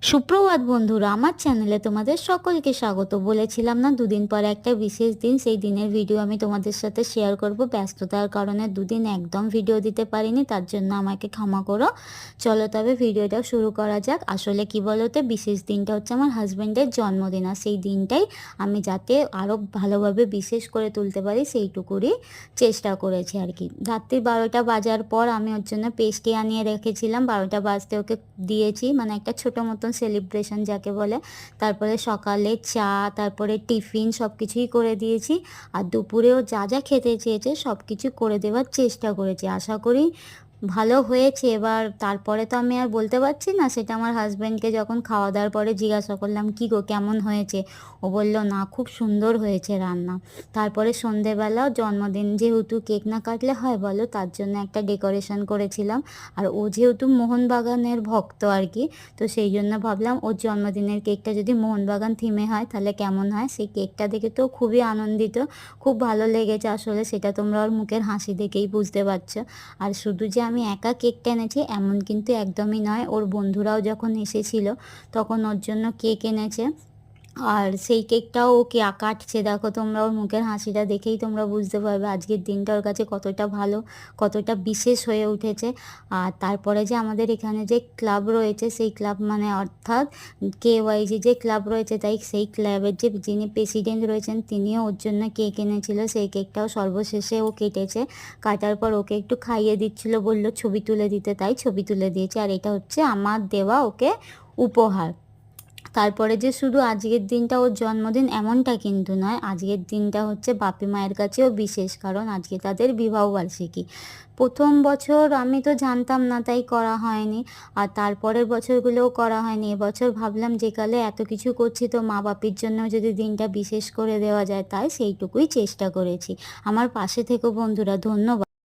সুপ্রভাত বন্ধুরা, আমার চ্যানেলে তোমাদের সকলকে স্বাগত। বলেছিলাম না দুদিন পরে একটা বিশেষ দিন, সেই দিনের ভিডিও আমি তোমাদের সাথে শেয়ার করব। ব্যস্ততার কারণে দুদিন একদম ভিডিও দিতে পারিনি, তার জন্য আমাকে ক্ষমা করো। চলো তবে ভিডিওটা শুরু করা যাক। আসলে কি বলতে, বিশেষ দিনটা হচ্ছে আমার হাজব্যান্ডের জন্মদিন, আর সেই দিনটাই আমি যাতে আরও ভালোভাবে বিশেষ করে তুলতে পারি সেইটুকুরই চেষ্টা করেছি আর কি। রাত্রি 12টা বাজার পর আমি ওর জন্য পেস্ট্রি আনিয়ে রেখেছিলাম, 12টা বাজতে ওকে দিয়েছি, মানে একটা ছোটো মতন সেলিব্রেশন যাকে বলে। তারপরে সকালে চা, তারপরে টিফিন সব কিছুই করে দিয়েছি। আর দুপুরেও যা যা খেতে চেয়েছে সব কিছু করে দেওয়ার চেষ্টা করেছি। আশা করি ভালো হয়েছে। এবার তারপরে তো আমি আর বলতে পারছি না, সেটা আমার হাজব্যান্ডকে যখন খাওয়া দাওয়ার পরে জিজ্ঞাসা করলাম কী গো কেমন হয়েছে, ও বলল না খুব সুন্দর হয়েছে রান্না। তারপরে সন্ধেবেলাও জন্মদিন যেহেতু কেক না কাটলে হয় বলো, তার জন্য একটা ডেকোরেশন করেছিলাম। আর ও যেহেতু মোহনবাগানের ভক্ত আর কি, তো সেই জন্য ভাবলাম ওর জন্মদিনের কেকটা যদি মোহনবাগান থিমে হয় তাহলে কেমন হয়। সেই কেকটা দেখে তো খুবই আনন্দিত, খুব ভালো লেগেছে আসলে, সেটা তোমরা ওর মুখের হাসি দেখেই বুঝতে পারছো। আর শুধু যে আমি একা কেকটা এনেছি এমন কিন্তু একদমই নয়, ওর বন্ধুরাও যখন এসেছিল তখন ওর জন্য কেক এনেছে। আর সেই কেকটাও ও কাটছে, দেখো তোমরা ওর মুখের হাসিটা দেখেই তোমরা বুঝতে পারবে আজকের দিনটা ওর কাছে কতটা ভালো, কতটা বিশেষ হয়ে উঠেছে। আর তারপরে যে আমাদের এখানে যে ক্লাব রয়েছে, সেই ক্লাব মানে অর্থাৎ KYG যে ক্লাব রয়েছে, তাই সেই ক্লাবের যে যিনি প্রেসিডেন্ট রয়েছেন তিনিও ওর জন্য কেক এনেছিল। সেই কেকটাও সর্বশেষে ও কেটেছে, কাটার পর ওকে একটু খাইয়ে দিচ্ছিল, বললো ছবি তুলে দিতে, তাই ছবি তুলে দিয়েছে। আর এটা হচ্ছে আমার দেওয়া ওকে উপহার। তারপরে যে শুধু আজকের দিনটা ওর জন্মদিন এমনটা কিন্তু নয়, আজকের দিনটা হচ্ছে বাপি মায়ের কাছেও বিশেষ, কারণ আজকে তাদের বিবাহবার্ষিকী। প্রথম বছর আমি তো জানতাম না তাই করা হয়নি, আর তারপরের বছরগুলোও করা হয়নি। এবছর ভাবলাম যে কালে এত কিছু করছি তো মা বাপির জন্য যদি দিনটা বিশেষ করে দেওয়া যায়, তাই সেইটুকুই চেষ্টা করেছি। আমার পাশে থেকো বন্ধুরা, ধন্যবাদ।